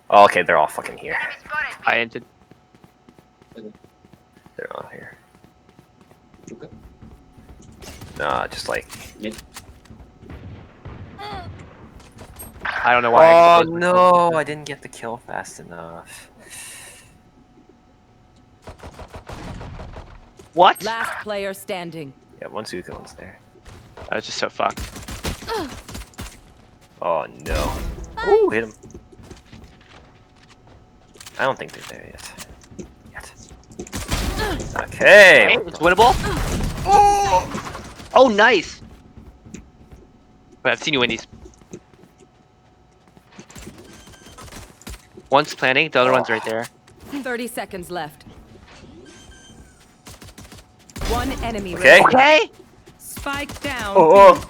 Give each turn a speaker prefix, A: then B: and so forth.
A: Oh, okay, they're all fucking here.
B: I entered.
A: They're all here.
C: Okay.
A: Nah, just like.
B: I don't know why.
A: Oh no, I didn't get the kill fast enough.
B: What?
D: Last player standing.
A: Yeah, one Zuko's there.
B: I was just so fucked.
A: Oh no. Ooh, hit him. I don't think they're there yet. Okay.
B: Hey, it's winnable. Oh, nice. Wait, I've seen you win these. One's planning, the other one's right there.
D: 30 seconds left. One enemy
A: Okay.
D: remaining.
B: Okay.
D: Spike down.
A: Oh.